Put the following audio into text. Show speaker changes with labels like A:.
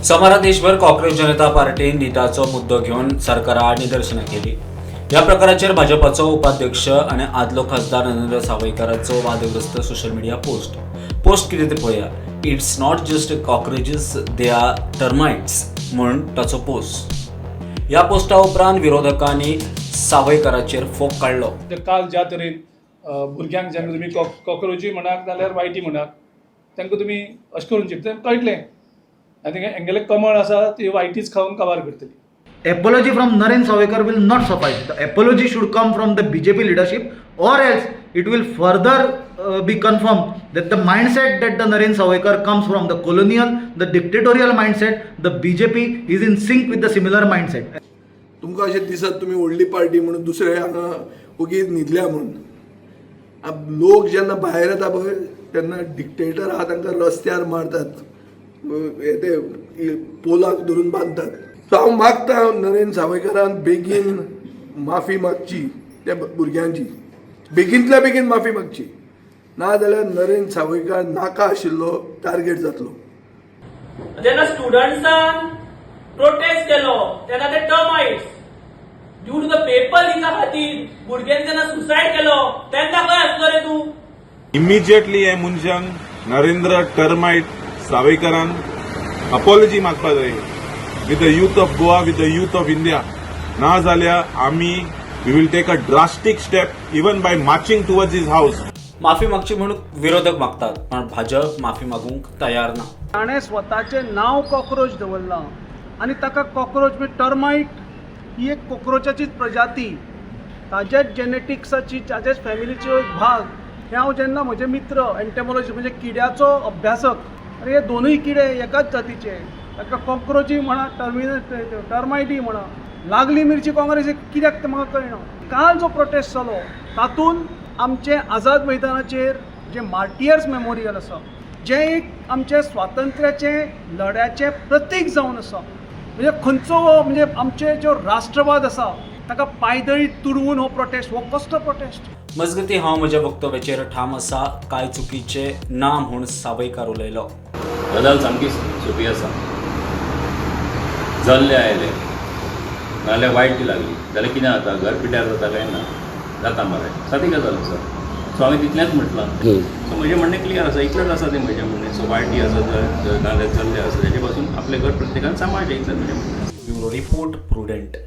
A: सोमारा देशभर काँग्रेस जनता पार्टी निटाचो मुद्दो घेऊन सरकाराआड निदर्शनां केली। या प्रकाराचेर भाजपाचो उपाध्यक्ष आणि आदलो खासदार नरेंद्र सावयकाराचो वादग्रस्त सोशल मीडिया पोस्ट कितें ते पळया। It's not just cockroaches, they are termites म्हूण ताचो पोस्ट। या पोस्टा उपरांत विरोधकांनी सावयकाराचेर फोग काढलो।
B: काल ज्या तरेन भुरग्यांक जेन्ना तुमी कॉक्रोची म्हणात नाल्यार वायटी म्हणात तांकां तुमी अशें करून शिकता कळटलें। आय थिंक हेंगेलें कमळ आसा ती वायटीच खावन काबार करतली।
C: Apology from Naren Sawaykar will not suffice. The apology should come from the BJP leadership, or else it will further be confirmed that the mindset that the Naren Sawaykar comes from, the colonial, the dictatorial mindset, the BJP is in sync with the similar mindset.
D: तुमकां अशें दिसत तुमी व्हडली party म्हणून दुसरे हांगा उगीच न्हिदल्या म्हणून। लोक जेन्ना भायर येता पळय तेन्ना डिक्टेटर आहा तांकां रस्त्यार मारतात, ते पोलाक धरून बांदतात। सो हांव मागता नरेंद्र सावयकारान बेगीन माफी मागची त्या भुरग्यांची, बेगींतल्या बेगीन माफी मागची, नाजाल्यार नरेंद्र सावयकार नाका आशिल्लो टार्गेट जातलो।
E: जेन्ना स्टुडंट्सान प्रोटेस्ट केलो तेन्ना ते termites due to the paper लिका खातीर भुरग्यांनी जेन्ना सुसायड केलो तेन्ना खंय आसलो रे तूं?
F: इमिजिएटली हे मनशांक नरेंद्र टर्माइट सावयकारान अपॉलॉजी मागपाक जाय with the youth of Goa, with the youth of India. ना जाल्यार आमी we will take a drastic step even by marching towards his house.
A: माफी मागची म्हणून विरोधक मागतात, पण भाजप माफी मागूंक तयार ना।
G: ताणें स्वताचें नांव कॉक्रोच दवरलां आनी ताका कॉक्रोच म्हणजे टर्माइट ही एक कॉक्रोचाचीच प्रजाती, ताच्याच जेनेटिक्साची, ताच्याच फॅमिलीचो एक भाग। हे हांव जेन्ना म्हजे मित्र एंटेमोलॉजी म्हणजे किड्याचो अभ्यासक, अरे हे दोनूय किडे एकाच जातीचे, ताका कॉक्रोची म्हणा टर्माइटी म्हणा, लागली मिरची काँग्रेस कित्याक तें म्हाका कळना। काल जो प्रोटेस्ट जालो तातूंत आमचे आझाद मैदानाचेर जे मार्टियर्स मेमोरियल आसा, जे एक आमचे स्वातंत्र्याचे लढ्याचे प्रतीक जावन आसा, म्हणजे खंयचो म्हणजे आमचे जो राष्ट्रवाद आसा ताका पायदळी तुडवून हो प्रोटेस्ट, हो कसलो प्रोटेस्ट।
A: मजगतीं हांव म्हज्या वक्तव्याचेर ठाम आसा, कांय चुकीचे ना म्हूण सावयकार उलयलो।
H: गजाल सामकी सोपी आसा, जल्ले आयले नाल्यार वायट ती लागली जाल्यार कितें जाता, घर पिड्ड्यार जाता काय ना, जाता मरे, सादी गजाल आसा। सो हांवें तितलेंच म्हटलां। सो म्हजें म्हणणें क्लियर आसा, इतलेंच आसा तें म्हजें म्हणणें। सो वायटी आसा नाल्यार जल्ले आसा तेजे पासून आपलें घर प्रत्येकान सांबाळचें, इतलेंच म्हजें म्हणणें।
A: Bureau report, prudent.